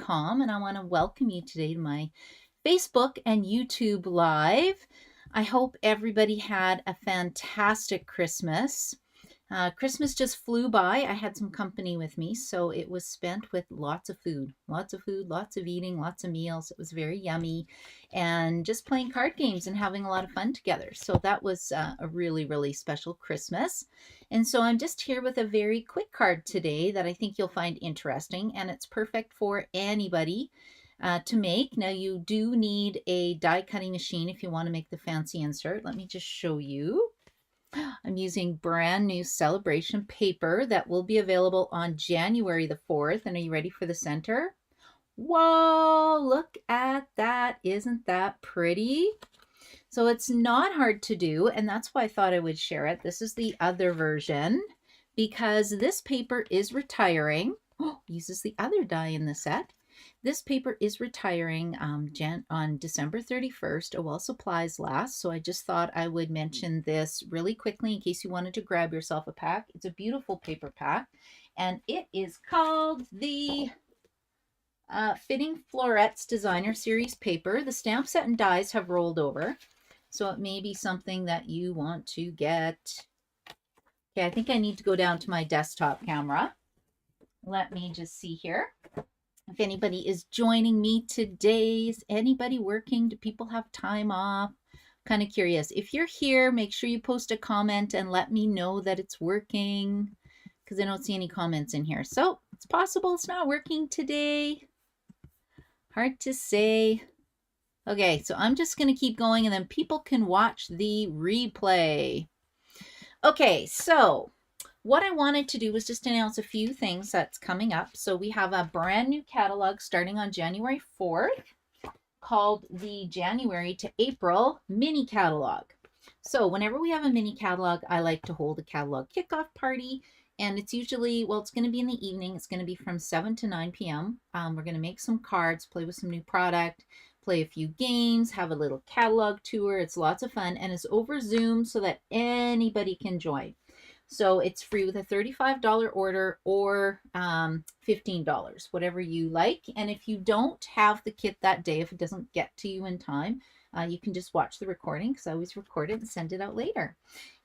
karinaskreations.com, and I want to welcome you today to my Facebook and YouTube Live. I hope everybody had a fantastic Christmas. Christmas just flew by. I had some company with me, so it was spent with lots of food, lots of eating, lots of meals. It was very yummy, and just playing card games and having a lot of fun together. So that was a really, really special Christmas. And so I'm just here with a very quick card today that I think you'll find interesting, and it's perfect for anybody to make. Now you do need a die cutting machine if you want to make the fancy insert. Let me just show you. I'm using brand new celebration paper that will be available on January the 4th. And are you ready for the center? Whoa, look at that. Isn't that pretty? So it's not hard to do, and that's why I thought I would share it. This is the other version because this paper is retiring. Oh, uses the other die in the set. This paper is retiring on December 31st, while supplies last. So I just thought I would mention this really quickly in case you wanted to grab yourself a pack. It's a beautiful paper pack, and it is called the Fitting Florets Designer Series paper. The stamp set and dies have rolled over, so it may be something that you want to get. Okay, I think I need to go down to my desktop camera. Let me just see here. If anybody is joining me today, is anybody working? Do people have time off? Kind of curious. If you're here, make sure you post a comment and let me know that it's working, because I don't see any comments in here. So it's possible it's not working today. Hard to say. Okay, so I'm just going to keep going and then people can watch the replay. Okay, so what I wanted to do was just announce a few things that's coming up. So we have a brand new catalog starting on January 4th called the January to April mini catalog. So whenever we have a mini catalog, I like to hold a catalog kickoff party. And it's usually, well, it's going to be in the evening. It's going to be from 7 to 9 p.m. We're going to make some cards, play with some new product, play a few games, have a little catalog tour. It's lots of fun, and it's over Zoom so that anybody can join. So it's free with a $35 order or $15, whatever you like. And if you don't have the kit that day, if it doesn't get to you in time, you can just watch the recording, because I always record it and send it out later.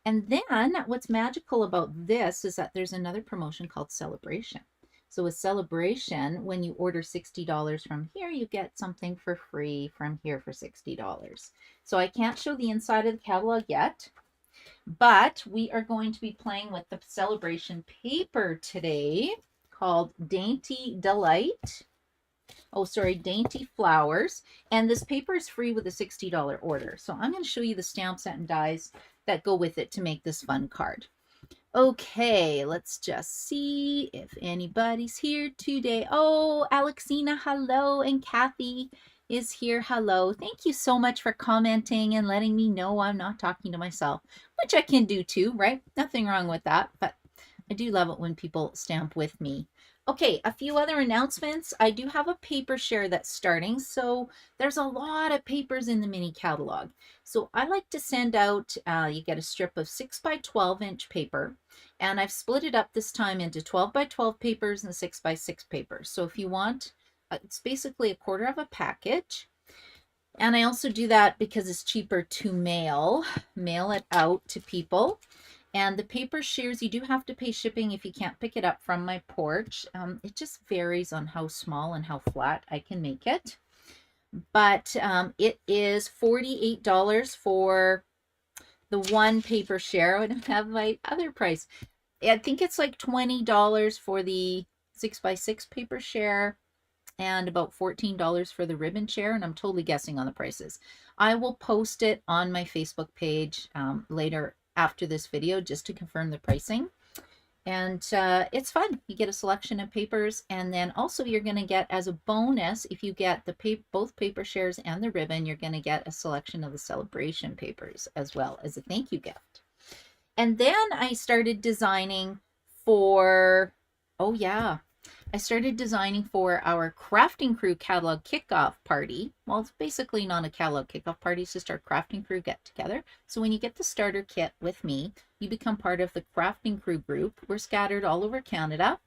And then what's magical about this is that there's another promotion called Celebration. So with Celebration, when you order $60 from here, you get something for free from here for $60. So I can't show the inside of the catalog yet, but we are going to be playing with the Celebration paper today called Dainty Delight. Oh, sorry, Dainty Flowers. And this paper is free with a $60 order. So I'm going to show you the stamp set and dies that go with it to make this fun card. Okay, let's just see if anybody's here today. Oh, Alexina, hello, and Kathy is here. Hello. Thank you so much for commenting and letting me know I'm not talking to myself, which I can do too, right? Nothing wrong with that, but I do love it when people stamp with me. Okay, a few other announcements. I do have a paper share that's starting, so there's a lot of papers in the mini catalog. So I like to send out, you get a strip of 6 by 12 inch paper, and I've split it up this time into 12 by 12 papers and 6 by 6 papers. So if you want, it's basically a quarter of a package. And I also do that because it's cheaper to mail it out to people. And the paper shears, you do have to pay shipping if you can't pick it up from my porch. It just varies on how small and how flat I can make it. But it is $48 for the one paper share. I don't have my other price. I think it's like $20 for the 6 by 6 paper share and about $14 for the ribbon share. And I'm totally guessing on the prices. I will post it on my Facebook page later after this video just to confirm the pricing. And it's fun. You get a selection of papers, and then also you're going to get, as a bonus, if you get the both paper shares and the ribbon, you're going to get a selection of the Celebration papers as well as a thank you gift. And then I started designing for, oh yeah, I started designing for our Crafting Crew catalog kickoff party. Well, it's basically not a catalog kickoff party, it's just our Crafting Crew get together. So when you get the starter kit with me, you become part of the Crafting Crew group. We're scattered all over Canada.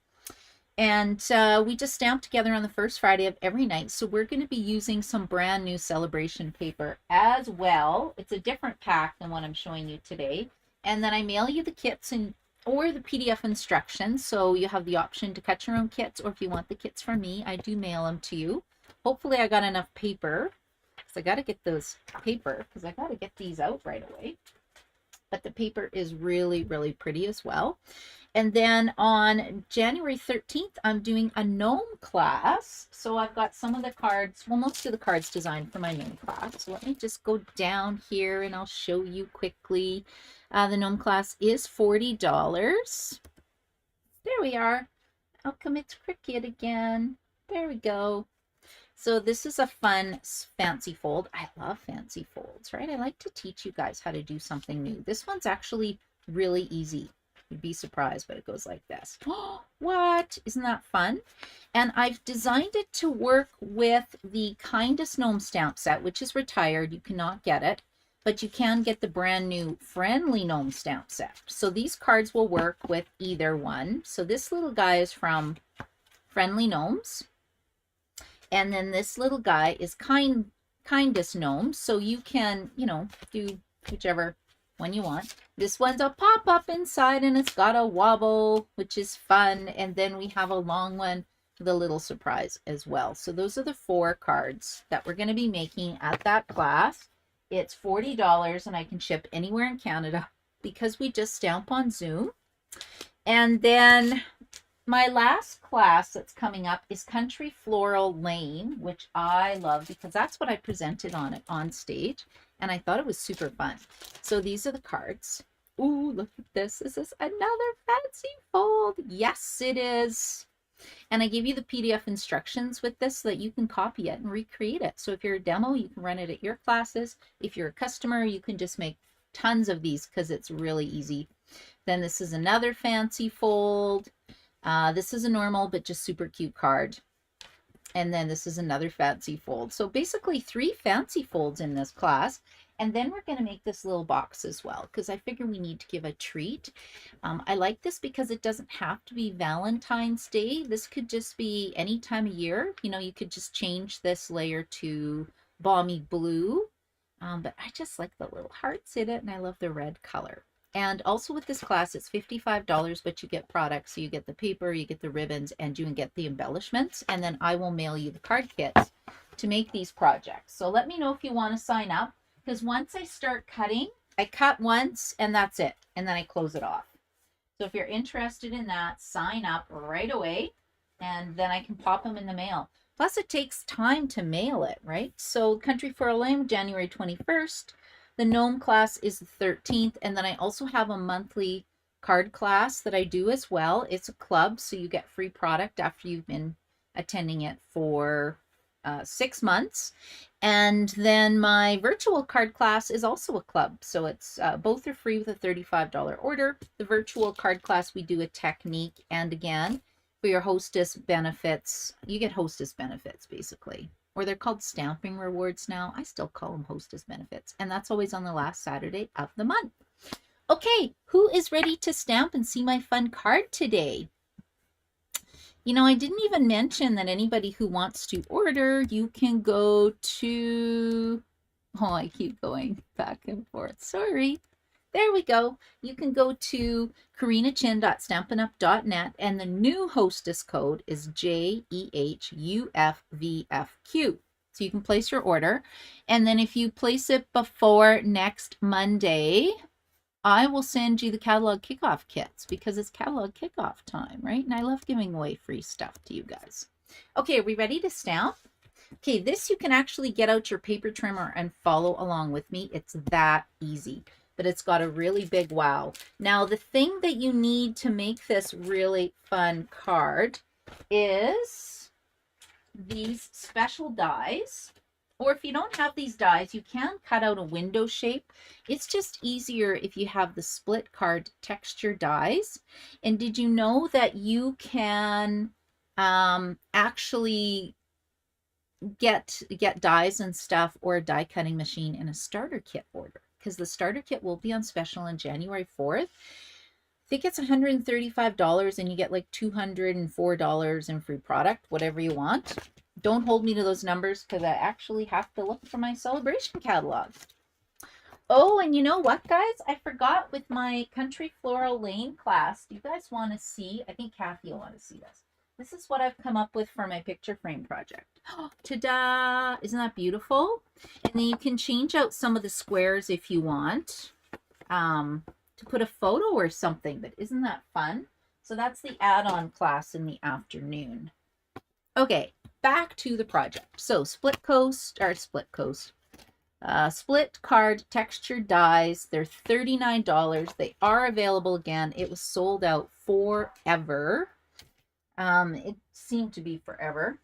And we just stamp together on the first Friday of every night. So we're going to be using some brand new celebration paper as well. It's a different pack than what I'm showing you today. And then I mail you the kits and or the PDF instructions. So you have the option to cut your own kits, or if you want the kits from me, I do mail them to you. Hopefully I got enough paper, because I got to get those paper, because I got to get these out right away. But the paper is really, really pretty as well. And then on January 13th, I'm doing a gnome class. So I've got some of the cards, well, most of the cards designed for my gnome class. So let me just go down here and I'll show you quickly. The gnome class is $40. There we are. How come it's crooked again? There we go. So this is a fun fancy fold. I love fancy folds, right? I like to teach you guys how to do something new. This one's actually really easy. You'd be surprised, but it goes like this. What? Isn't that fun? And I've designed it to work with the Kindest Gnome stamp set, which is retired. You cannot get it, but you can get the brand new Friendly Gnome stamp set. So these cards will work with either one. So this little guy is from Friendly Gnomes. And then this little guy is Kindest Gnome. So you can, you know, do whichever one you want. This one's a pop-up inside and it's got a wobble, which is fun. And then we have a long one with a little surprise as well. So those are the 4 cards that we're going to be making at that class. It's $40 and I can ship anywhere in Canada because we just stamp on Zoom. And then my last class that's coming up is Country Floral Lane, which I love because that's what I presented on it on stage. And I thought it was super fun. So these are the cards. Ooh, look at this. Is this another fancy fold? Yes, it is. And I gave you the PDF instructions with this so that you can copy it and recreate it. So if you're a demo, you can run it at your classes. If you're a customer, you can just make tons of these because it's really easy. Then this is another fancy fold. This is a normal but just super cute card. And then this is another fancy fold. So basically 3 fancy folds in this class. And then we're going to make this little box as well because I figure we need to give a treat. I like this because it doesn't have to be Valentine's Day. This could just be any time of year. You know, you could just change this layer to balmy blue. But I just like the little hearts in it and I love the red color. And also with this class, it's $55, but you get products. So you get the paper, you get the ribbons, and you can get the embellishments. And then I will mail you the card kits to make these projects. So let me know if you want to sign up, because once I start cutting, I cut once and that's it. And then I close it off. So if you're interested in that, sign up right away and then I can pop them in the mail. Plus it takes time to mail it, right? So Country for a Lamb, January 21st. The gnome class is the 13th, and then I also have a monthly card class that I do as well. It's a club, so you get free product after you've been attending it for 6 months. And then my virtual card class is also a club, so it's both are free with a $35 order. The virtual card class, we do a technique, and again, for your hostess benefits, you get hostess benefits basically. Or they're called stamping rewards now. I still call them hostess benefits. And that's always on the last Saturday of the month. Okay, who is ready to stamp and see my fun card today? You know, I didn't even mention that anybody who wants to order, you can go to... Oh, I keep going back and forth. Sorry. There we go. You can go to karinachin.stampinup.net and the new hostess code is JEHUFVFQ. So you can place your order. And then if you place it before next Monday, I will send you the catalog kickoff kits because it's catalog kickoff time, right? And I love giving away free stuff to you guys. Okay, are we ready to stamp? Okay, this you can actually get out your paper trimmer and follow along with me. It's that easy. But it's got a really big wow. Now, the thing that you need to make this really fun card is these special dies. Or if you don't have these dies, you can cut out a window shape. It's just easier if you have the split card texture dies. And did you know that you can actually get dies and stuff or a die cutting machine in a starter kit order? Because the starter kit will be on special on January 4th. think it's $135 and you get like $204 in free product, whatever you want. Don't hold me to those numbers because I actually have to look for my celebration catalog. Oh, and you know what, guys? I forgot with my Country Floral Lane class. Do you guys want to see? I think Kathy will want to see this. This is what I've come up with for my picture frame project. Ta-da! Isn't that beautiful? And then you can change out some of the squares if you want to put a photo or something. But isn't that fun? So that's the add-on class in the afternoon. Okay, back to the project. So split card textured dies. They're $39. They are available again. It was sold out forever. It seemed to be forever.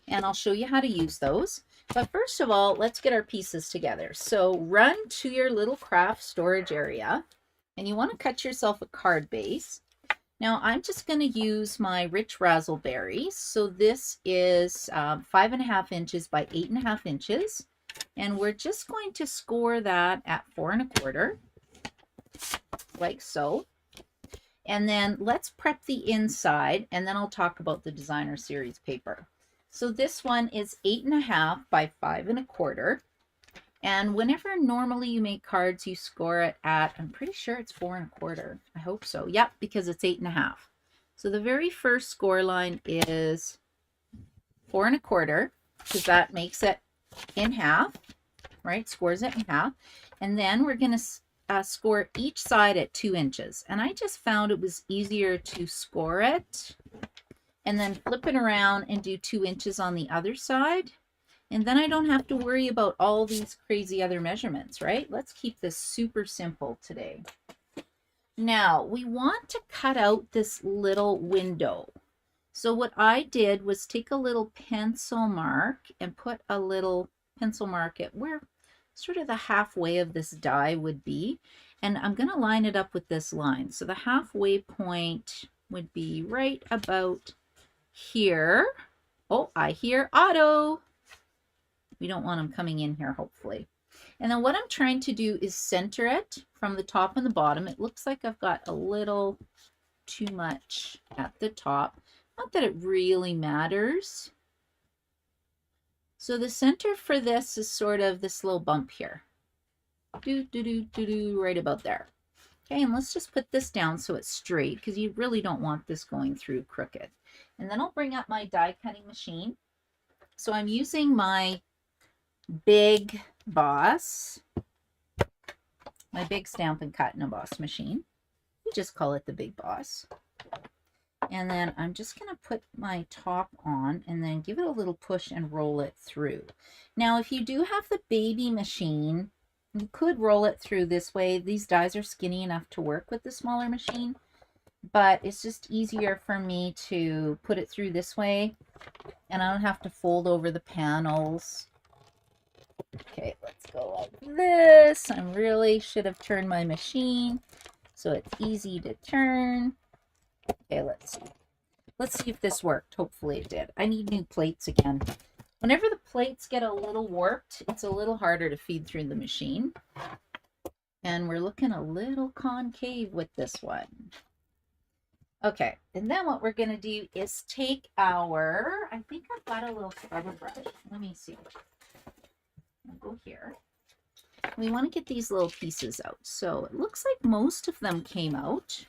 And I'll show you how to use those. But first of all, let's get our pieces together. So run to your little craft storage area and you want to cut yourself a card base. Now I'm just going to use my Rich Razzleberries. So this is 5.5 inches by 8.5 inches. And we're just going to score that at 4 1/4, like so. And then let's prep the inside, and then I'll talk about the designer series paper. So this one is 8.5 by 5 1/4. And whenever normally you make cards, you score it at, I'm pretty sure it's 4 1/4. I hope so. Yep, because it's 8.5. So the very first score line is 4 1/4, because that makes it in half, right? Scores it in half. And then we're going to score each side at 2 inches. And I just found it was easier to score it and then flip it around and do 2 inches on the other side. And then I don't have to worry about all these crazy other measurements, right? Let's keep this super simple today. Now we want to cut out this little window. So what I did was take a little pencil mark and put a little pencil mark at where sort of the halfway of this die would be. And I'm going to line it up with this line. So the halfway point would be right about here. Oh, I hear Otto. We don't want him coming in here, hopefully. And then what I'm trying to do is center it from the top and the bottom. It looks like I've got a little too much at the top. Not that it really matters. So the center for this is sort of this little bump here. Right about there. Okay, and let's just put this down so it's straight because you really don't want this going through crooked. And then I'll bring up my die cutting machine. So I'm using my Big Boss, my Big Stamp and Cut and Emboss machine. We just call it the Big Boss. And then I'm just going to put my top on and then give it a little push and roll it through. Now, if you do have the baby machine, you could roll it through this way. These dies are skinny enough to work with the smaller machine, but it's just easier for me to put it through this way and I don't have to fold over the panels. Okay, let's go like this. I really should have turned my machine so it's easy to turn. Okay, let's see if this worked. Hopefully it did. I need new plates again. Whenever the plates get a little warped, it's a little harder to feed through the machine. And we're looking a little concave with this one. Okay, and then what we're going to do is take our, I think I've got a little scrubber brush. Let me see. I'll go here. We want to get these little pieces out. So it looks like most of them came out.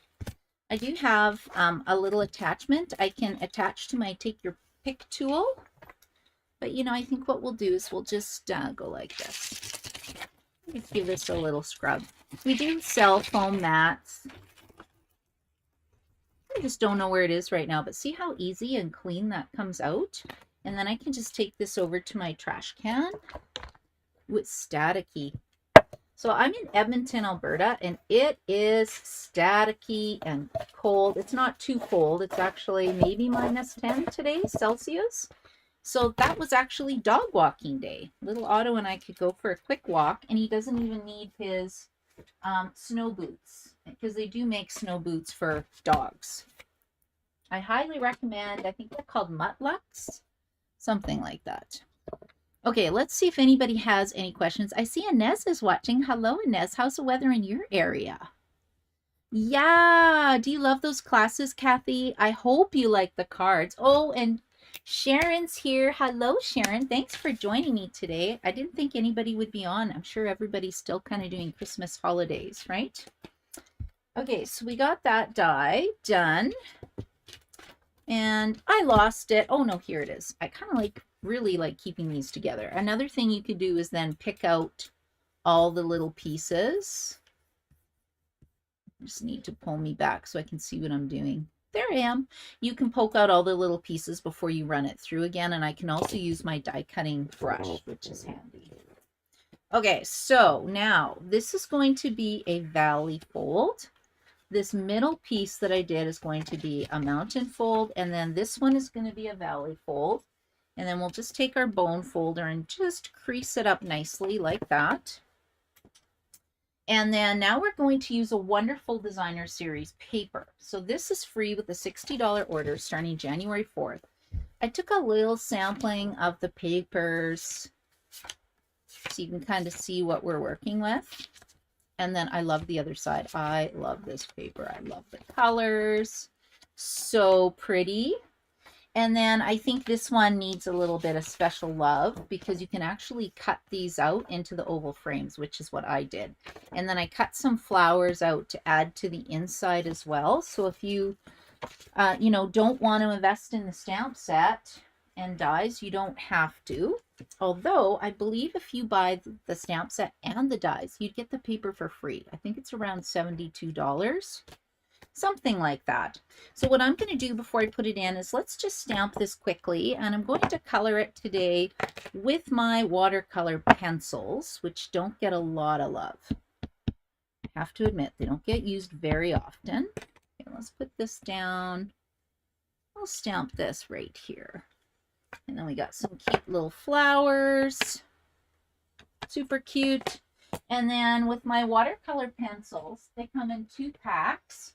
I do have a little attachment I can attach to my Take Your Pick tool. But, you know, I think what we'll do is we'll just go like this. Let's give this a little scrub. We do sell foam mats. I just don't know where it is right now, but see how easy and clean that comes out? And then I can just take this over to my trash can. Ooh, it's staticky. So I'm in Edmonton, Alberta, and it is staticky and cold. It's not too cold. It's actually maybe -10 today, Celsius. So that was actually dog walking day. Little Otto and I could go for a quick walk, and he doesn't even need his snow boots because they do make snow boots for dogs. I highly recommend, I think they're called Mutlux, something like that. Okay, let's see if anybody has any questions. I see Inez is watching. Hello, Inez. How's the weather in your area? Yeah. Do you love those classes, Kathy? I hope you like the cards. Oh, and Sharon's here. Hello, Sharon. Thanks for joining me today. I didn't think anybody would be on. I'm sure everybody's still kind of doing Christmas holidays, right? Okay, so we got that die done. And I lost it. Oh, no, here it is. I kind of really like keeping these together. Another thing you could do is then pick out all the little pieces. Just need to pull me back so I can see what I'm doing. There I am. You can poke out all the little pieces before you run it through again, and I can also use my die cutting brush, which is handy. Okay, so now this is going to be a valley fold. This middle piece that I did is going to be a mountain fold, and then this one is going to be a valley fold. And then we'll just take our bone folder and just crease it up nicely like that. And then now we're going to use a wonderful designer series paper. So this is free with a $60 order starting January 4th. I took a little sampling of the papers so you can kind of see what we're working with. And then I love the other side. I love this paper. I love the colors. So pretty. And then I think this one needs a little bit of special love because you can actually cut these out into the oval frames, which is what I did. And then I cut some flowers out to add to the inside as well. So if you, don't want to invest in the stamp set and dies, you don't have to. Although I believe if you buy the stamp set and the dies, you'd get the paper for free. I think it's around $72. Something like that. So what I'm going to do before I put it in is let's just stamp this quickly, and I'm going to color it today with my watercolor pencils, which don't get a lot of love. I have to admit, they don't get used very often. Okay, let's put this down. I'll stamp this right here. And then we got some cute little flowers. Super cute. And then with my watercolor pencils, they come in 2 packs.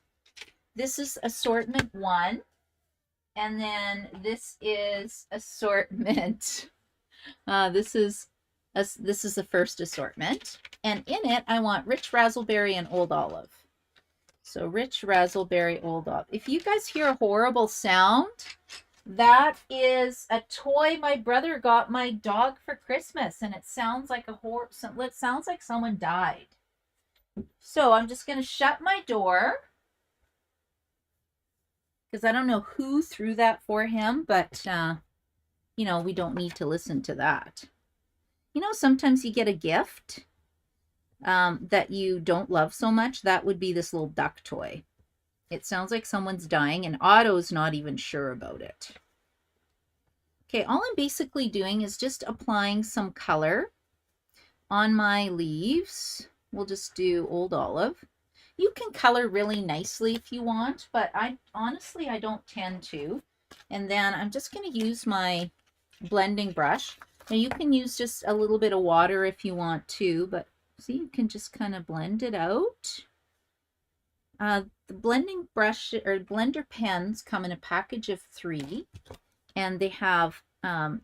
This is assortment 1, and then this is assortment. This is the first assortment, and in it I want rich raspberry and old olive. So rich raspberry, old olive. If you guys hear a horrible sound, that is a toy my brother got my dog for Christmas, and it sounds like it sounds like someone died. So I'm just going to shut my door, because I don't know who threw that for him, but, we don't need to listen to that. Sometimes you get a gift that you don't love so much. That would be this little duck toy. It sounds like someone's dying, and Otto's not even sure about it. Okay, all I'm basically doing is just applying some color on my leaves. We'll just do old olive. You can color really nicely if you want, but I don't tend to. And then I'm just going to use my blending brush. Now you can use just a little bit of water if you want to, but see, you can just kind of blend it out. The blending brush or blender pens come in a package of 3, and they have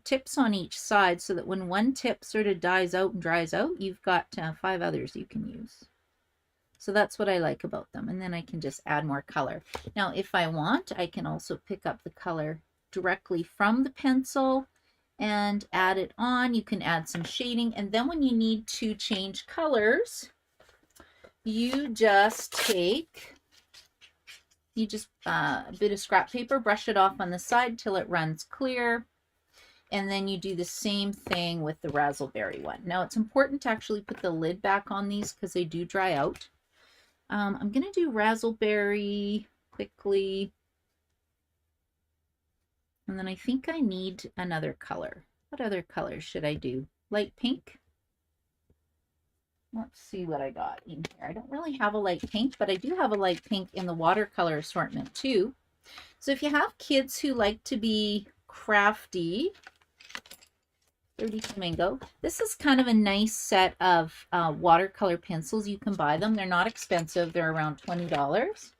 tips on each side so that when one tip sort of dies out and dries out, you've got 5 others you can use. So that's what I like about them. And then I can just add more color. Now, if I want, I can also pick up the color directly from the pencil and add it on. You can add some shading. And then when you need to change colors, you just take a bit of scrap paper, brush it off on the side till it runs clear. And then you do the same thing with the raspberry one. Now, it's important to actually put the lid back on these because they do dry out. I'm going to do raspberry quickly. And then I think I need another color. What other color should I do? Light pink? Let's see what I got in here. I don't really have a light pink, but I do have a light pink in the watercolor assortment too. So if you have kids who like to be crafty, 30 Flamingo. This is kind of a nice set of watercolor pencils. You can buy them. They're not expensive. They're around $20.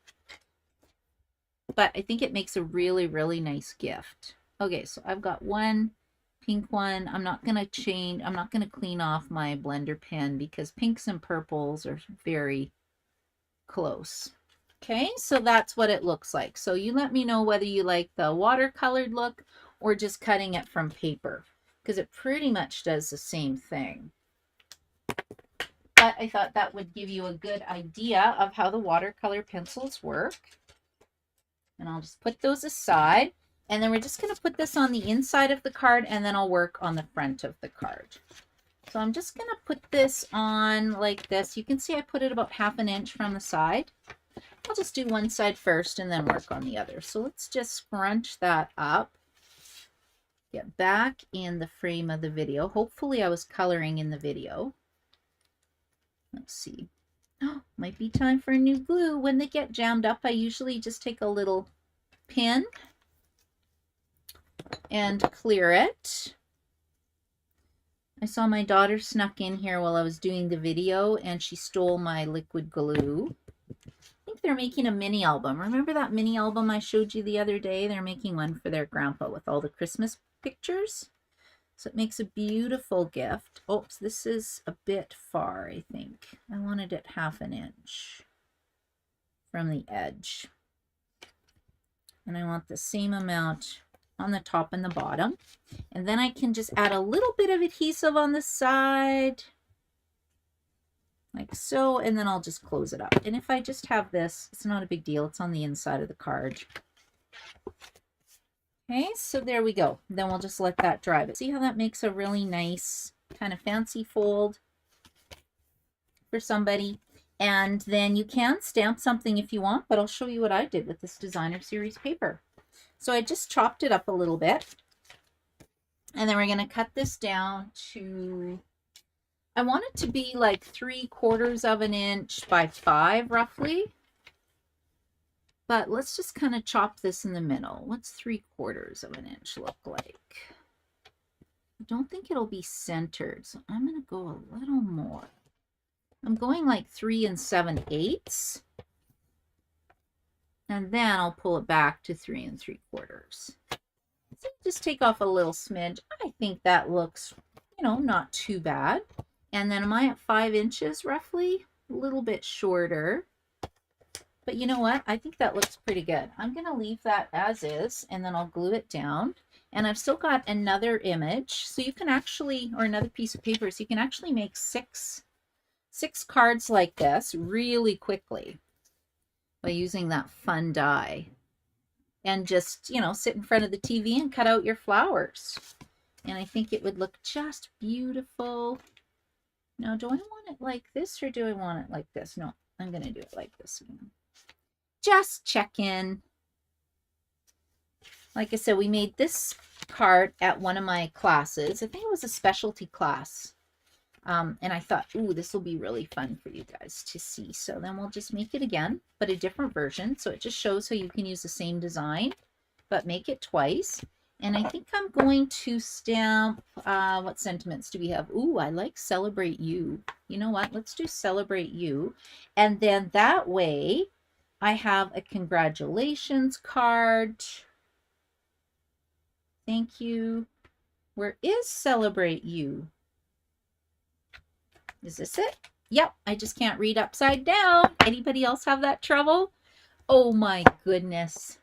But I think it makes a really, really nice gift. Okay, so I've got one pink one. I'm not going to clean off my blender pen because pinks and purples are very close. Okay, so that's what it looks like. So you let me know whether you like the watercolored look or just cutting it from paper, because it pretty much does the same thing. But I thought that would give you a good idea of how the watercolor pencils work. And I'll just put those aside. And then we're just going to put this on the inside of the card, and then I'll work on the front of the card. So I'm just going to put this on like this. You can see I put it about 1/2 inch from the side. I'll just do one side first and then work on the other. So let's just scrunch that up. Get back in the frame of the video. Hopefully I was coloring in the video. Let's see. Oh, might be time for a new glue. When they get jammed up, I usually just take a little pin and clear it. I saw my daughter snuck in here while I was doing the video and she stole my liquid glue. I think they're making a mini album. Remember that mini album I showed you the other day? They're making one for their grandpa with all the Christmas pictures. So it makes a beautiful gift. Oops, this is a bit far, I think. I wanted it 1/2 inch from the edge. And I want the same amount on the top and the bottom. And then I can just add a little bit of adhesive on the side, like so, and then I'll just close it up. And if I just have this, it's not a big deal. It's on the inside of the card. Okay, so there we go. Then we'll just let that dry. But see how that makes a really nice kind of fancy fold for somebody. And then you can stamp something if you want, but I'll show you what I did with this designer series paper. So I just chopped it up a little bit. And then we're going to cut this down to, I want it to be like 3/4 inch by 5 roughly. But let's just kind of chop this in the middle. What's 3/4 inch look like? I don't think it'll be centered, so I'm going to go a little more. I'm going like 3 7/8. And then I'll pull it back to 3 3/4. So just take off a little smidge. I think that looks, not too bad. And then am I at 5 inches roughly? A little bit shorter. But you know what? I think that looks pretty good. I'm going to leave that as is, and then I'll glue it down. And I've still got another image. So you can actually, or another piece of paper, so you can actually make six cards like this really quickly by using that fun die. And just, sit in front of the TV and cut out your flowers. And I think it would look just beautiful. Now, do I want it like this or do I want it like this? No, I'm going to do it like this again. Just check in. Like I said, we made this card at one of my classes. I think it was a specialty class. And I thought, ooh, this will be really fun for you guys to see. So then we'll just make it again, but a different version. So it just shows how you can use the same design, but make it twice. And I think I'm going to stamp, what sentiments do we have? Ooh, I like Celebrate You. You know what? Let's do Celebrate You. And then that way I have a congratulations card. Thank you. Where is Celebrate You? Is this it? Yep, I just can't read upside down. Anybody else have that trouble? Oh my goodness.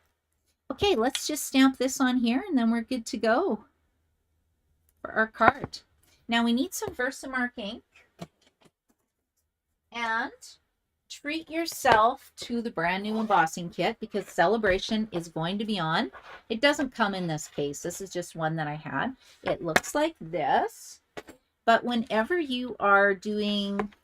Okay, let's just stamp this on here and then we're good to go for our card. Now we need some Versamark ink. And treat yourself to the brand new embossing kit because Celebration is going to be on. It doesn't come in this case. This is just one that I had. It looks like this. But whenever you are doing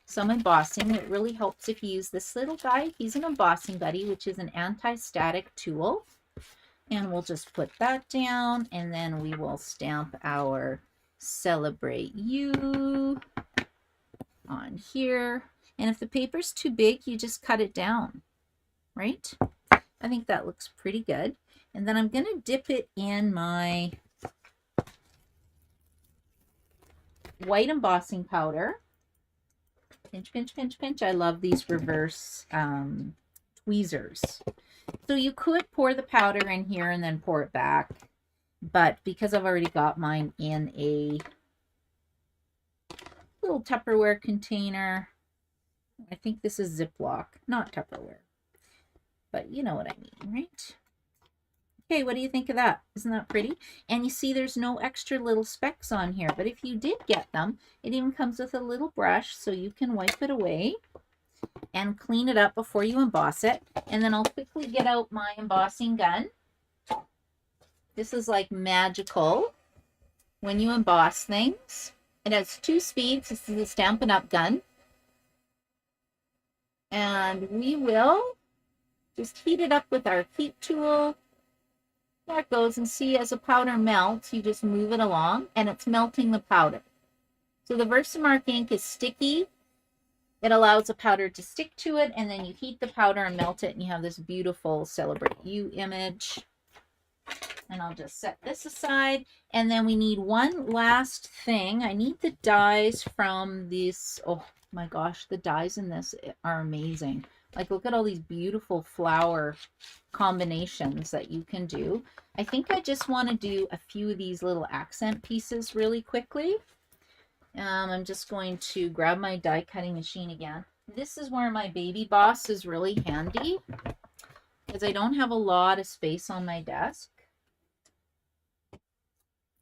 some embossing, it really helps if you use this little guy. He's an embossing buddy, which is an anti-static tool. And we'll just put that down, and then we will stamp our Celebrate You on here. And if the paper's too big, you just cut it down, right? I think that looks pretty good. And then I'm going to dip it in my white embossing powder. Pinch, pinch, pinch, pinch. I love these reverse tweezers. So you could pour the powder in here and then pour it back. But because I've already got mine in a little Tupperware container, I think this is Ziploc, not Tupperware. but you know what I mean, right? Okay, what do you think of that? Isn't that pretty? And you see there's no extra little specks on here, but if you did get them, it even comes with a little brush so you can wipe it away and clean it up before you emboss it. And then I'll quickly get out my embossing gun. This is like magical when you emboss things. It has 2 speeds. This is a Stampin' Up! Gun. And we will just heat it up with our heat tool. There it goes, and see as the powder melts, you just move it along and it's melting the powder. So the Versamark ink is sticky. It allows the powder to stick to it, and then you heat the powder and melt it, and you have this beautiful Celebrate You image. And I'll just set this aside. And then we need one last thing. I need the dies from this. Oh my gosh, the dies in this are amazing. Like, look at all these beautiful flower combinations that you can do. I think I just want to do a few of these little accent pieces really quickly. I'm just going to grab my die cutting machine again. This is where my baby boss is really handy because I don't have a lot of space on my desk.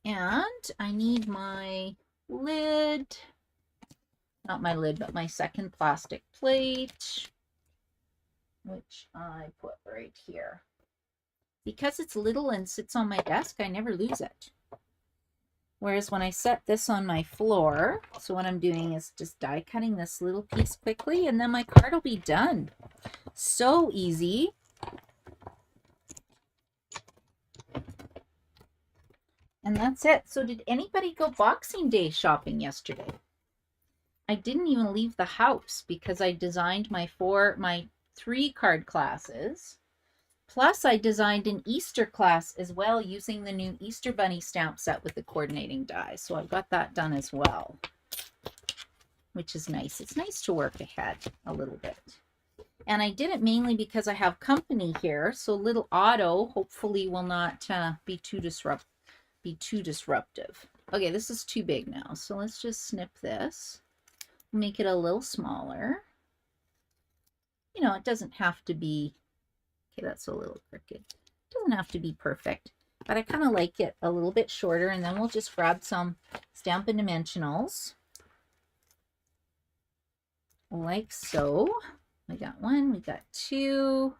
And I need my lid, not my lid, but my second plastic plate, which I put right here. Because it's little and sits on my desk, I never lose it. Whereas when I set this on my floor, so what I'm doing is just die cutting this little piece quickly, and then my card will be done. So easy. And that's it. So did anybody go Boxing Day shopping yesterday? I didn't even leave the house because I designed my 3 card classes. Plus I designed an Easter class as well using the new Easter Bunny stamp set with the coordinating dies. So I've got that done as well, which is nice. It's nice to work ahead a little bit. And I did it mainly because I have company here. So little Otto hopefully will not be too disruptive. Okay, this is too big now. So let's just snip this. Make it a little smaller. You know, it doesn't have to be, okay, that's a little crooked. It doesn't have to be perfect, but I kind of like it a little bit shorter, and then we'll just grab some Stampin' Dimensionals. Like so. We got 1, we got 2.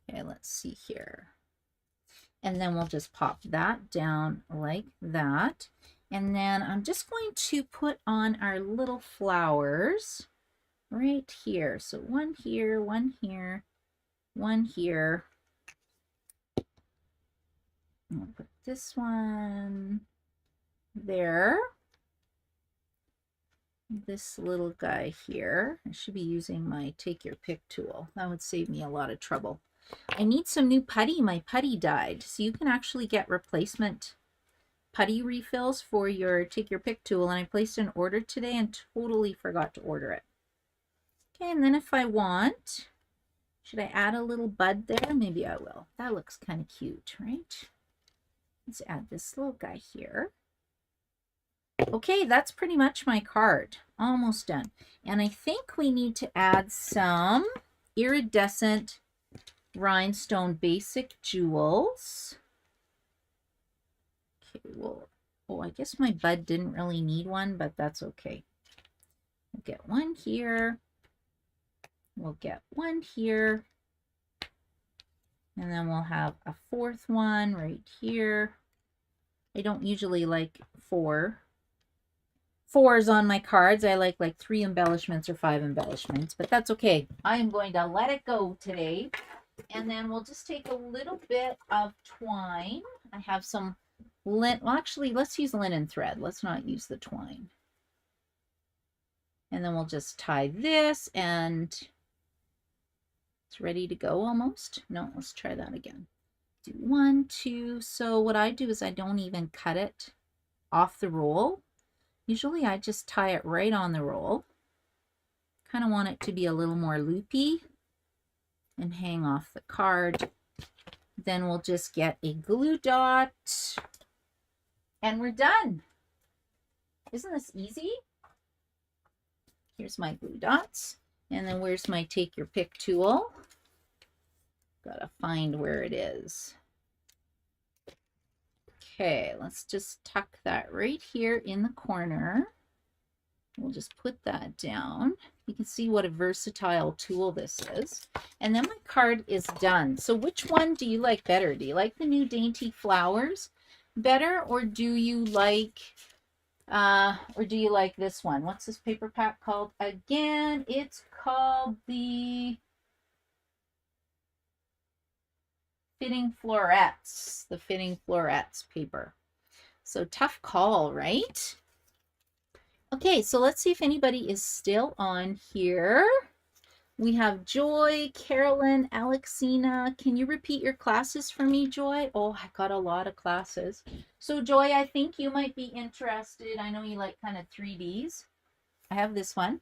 Okay, let's see here. And then we'll just pop that down like that. And then I'm just going to put on our little flowers right here. So 1 here, 1 here, 1 here. And we'll put this one there. This little guy here. I should be using my Take Your Pick tool. That would save me a lot of trouble. I need some new putty. My putty died. So you can actually get replacement putty refills for your Take Your Pick tool. And I placed an order today and totally forgot to order it. Okay, and then if I want, should I add a little bud there? Maybe I will. That looks kind of cute, right? Let's add this little guy here. Okay, that's pretty much my card. Almost done. And I think we need to add some iridescent rhinestone basic jewels. Okay, well, oh, I guess my bud didn't really need one, but that's okay. We'll get 1 here. We'll get 1 here. And then we'll have a 4th one right here. I don't usually like 4s on my cards. I like 3 embellishments or 5 embellishments, but that's okay. I am going to let it go today. And then we'll just take a little bit of twine. I have some linen. Well, actually, let's use linen thread. Let's not use the twine. And then we'll just tie this, and it's ready to go almost. No, let's try that again. Do 1, 2. So what I do is I don't even cut it off the roll. Usually I just tie it right on the roll. Kind of want it to be a little more loopy and hang off the card. Then we'll just get a glue dot and we're done. Isn't this easy? Here's my glue dots. And then where's my take your pick tool? Gotta find where it is. Okay, let's just tuck that right here in the corner. We'll just put that down. You can see what a versatile tool this is. And then my card is done. So which one do you like better? Do you like the new Dainty flowers better, or do you like this one? What's this paper pack called again? It's called the Fitting Florets. The Fitting Florets paper. So tough call, right? Okay, so let's see if anybody is still on here. We have Joy, Carolyn, Alexina. Can you repeat your classes for me, Joy? Oh, I got a lot of classes. So Joy, I think you might be interested. I know you like kind of 3Ds. I have this one.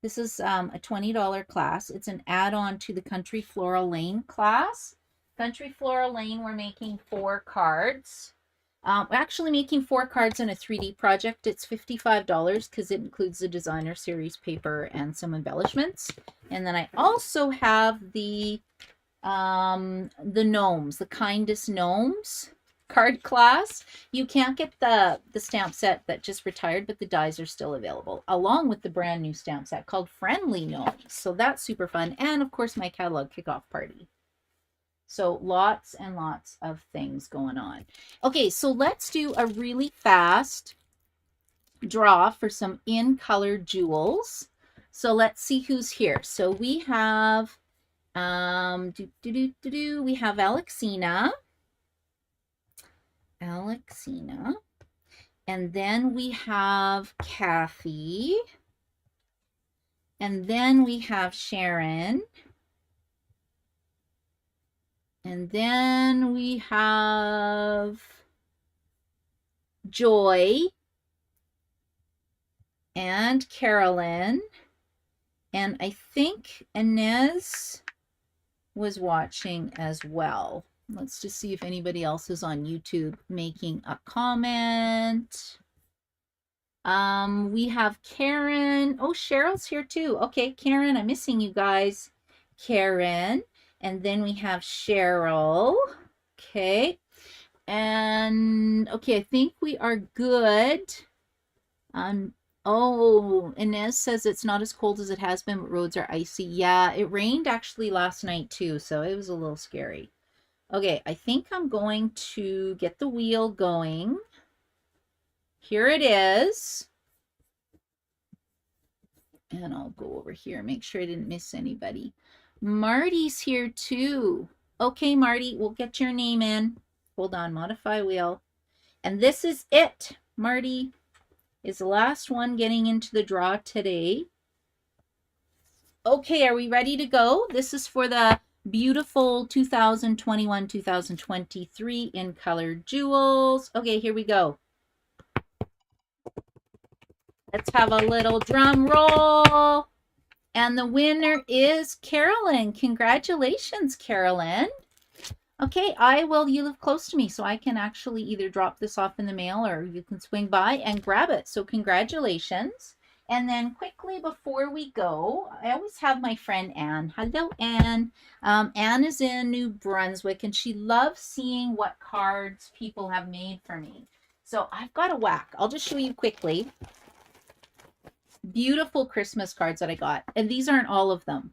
This is a $20 class. It's an add-on to the Country Floral Lane class. Country Floral Lane, we're making 4 cards. We're actually making 4 cards in a 3D project. It's $55 because it includes the designer series paper and some embellishments. And then I also have the gnomes, the kindest gnomes card class. You can't get the stamp set that just retired, but the dies are still available, along with the brand new stamp set called Friendly Gnomes. So that's super fun. And of course, my catalog kickoff party. So lots and lots of things going on. Okay, so let's do a really fast draw for some in color jewels. So let's see who's here. So we have we have Alexina. And then we have Kathy. And then we have Sharon. And then we have Joy and Carolyn. And I think Inez was watching as well. Let's just see if anybody else is on YouTube making a comment. We have Karen. Oh, Cheryl's here too. Okay, Karen, I'm missing you guys. Karen. And then we have Cheryl. Okay. And okay, I think we are good. Oh, Inez says it's not as cold as it has been, but roads are icy. Yeah, it rained actually last night too, so it was a little scary. Okay, I think I'm going to get the wheel going. Here it is. And I'll go over here, make sure I didn't miss anybody. Marty's here too. Okay, Marty, we'll get your name in. Hold on, modify wheel. And this is it. Marty is the last one getting into the draw today. Okay, are we ready to go? This is for the beautiful 2021-2023 in color jewels. Okay, here we go. Let's have a little drum roll. And the winner is Carolyn. Congratulations, Carolyn. Okay, you live close to me, so I can actually either drop this off in the mail or you can swing by and grab it. So congratulations. And then quickly before we go, I always have my friend Anne. Hello, Anne. Anne is in New Brunswick, and she loves seeing what cards people have made for me. So I've got a whack. I'll just show you quickly. Beautiful Christmas cards that I got. And these aren't all of them.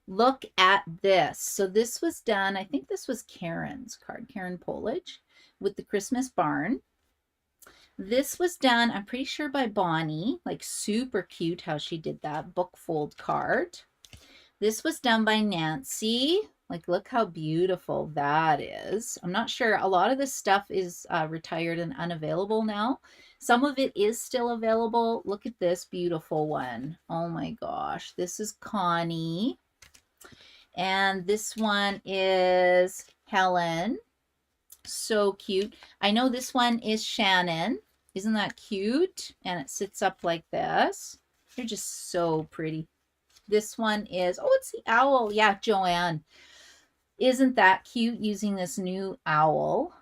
Look at this. So this was done, I think this was Karen's card, Karen Polage, with the Christmas barn. This was done, I'm pretty sure by Bonnie, like super cute how she did that book fold card. This was done by Nancy. Like, look how beautiful that is. I'm not sure. A lot of this stuff is retired and unavailable now. Some of it is still available. Look at this beautiful one. Oh my gosh. This is Connie. And this one is Helen. So cute. I know this one is Shannon. Isn't that cute? And it sits up like this. They're just so pretty. This one is, oh, it's the owl. Yeah, Joanne. Isn't that cute using this new owl?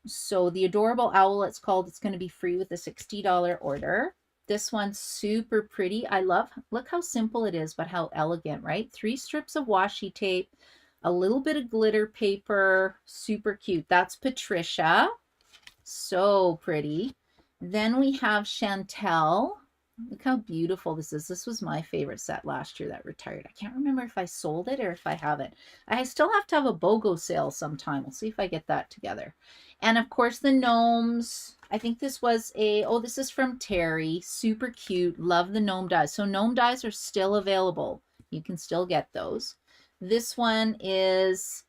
So the adorable owl, it's called, it's going to be free with a $60 order. This one's super pretty. I love, look how simple it is, but how elegant, right? 3 strips of washi tape, a little bit of glitter paper, super cute. That's Patricia. So pretty. Then we have Chantel. Look how beautiful this is. This was my favorite set last year that retired. I can't remember if I sold it or if I have it. I still have to have a BOGO sale sometime. We'll see if I get that together. And of course the gnomes. I think this was a, oh, this is from Terry. Super cute. Love the gnome dies. So gnome dies are still available. You can still get those. This one is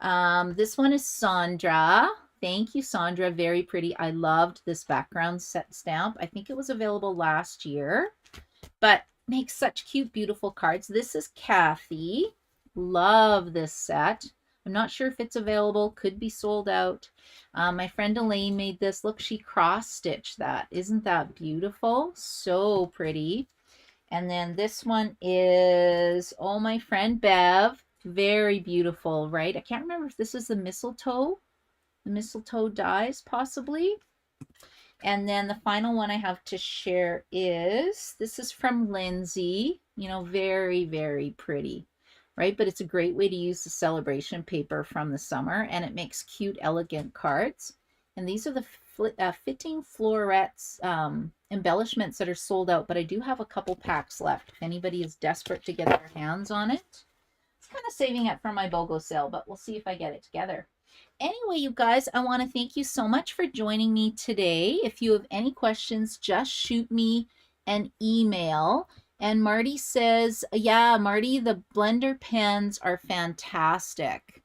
Sandra. Thank you, Sandra. Very pretty. I loved this background set stamp. I think it was available last year, but makes such cute, beautiful cards. This is Kathy. Love this set. I'm not sure if it's available. Could be sold out. My friend Elaine made this. Look, she cross-stitched that. Isn't that beautiful? So pretty. And then this one is, oh, my friend Bev. Very beautiful, right? I can't remember if this is the mistletoe dies, possibly. And then the final one I have to share is, this is from Lindsay. You know, very, very pretty, right? But it's a great way to use the celebration paper from the summer, and it makes cute, elegant cards. And these are the fitting florets embellishments that are sold out, but I do have a couple packs left if anybody is desperate to get their hands on it. It's kind of saving it for my BOGO sale, but we'll see if I get it together. Anyway, you guys, I want to thank you so much for joining me today. If you have any questions, just shoot me an email. And Marty says, yeah, Marty, the blender pens are fantastic.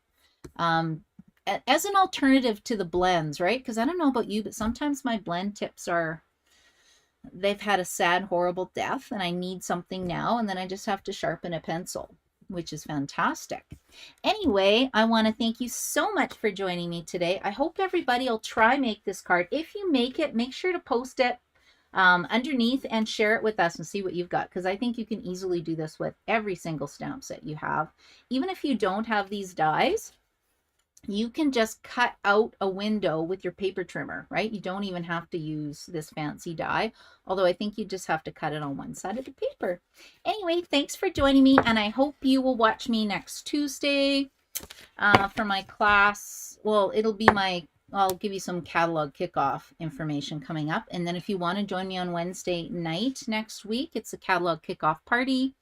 As an alternative to the blends, right? Because I don't know about you, but sometimes my blend tips they've had a sad, horrible death, and I need something now, and then I just have to sharpen a pencil, which is fantastic. Anyway, I want to thank you so much for joining me today. I hope everybody will try make this card. If you make it, make sure to post it underneath and share it with us and see what you've got, because I think you can easily do this with every single stamp set you have. Even if you don't have these dies, you can just cut out a window with your paper trimmer, right? You don't even have to use this fancy die, although I think you just have to cut it on one side of the paper. Anyway, thanks for joining me, and I hope you will watch me next Tuesday for my class. Well, it'll be I'll give you some catalog kickoff information coming up, and then if you want to join me on Wednesday night next week, it's a catalog kickoff party.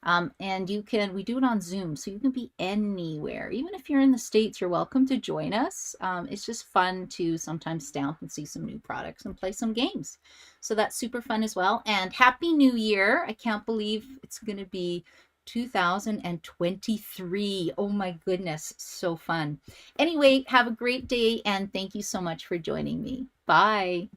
And we do it on Zoom, so you can be anywhere. Even if you're in the States, you're welcome to join us. It's just fun to sometimes stamp and see some new products and play some games. So that's super fun as well. And Happy New Year. I can't believe it's going to be 2023. Oh my goodness, so fun. Anyway, have a great day, and thank you so much for joining me. Bye.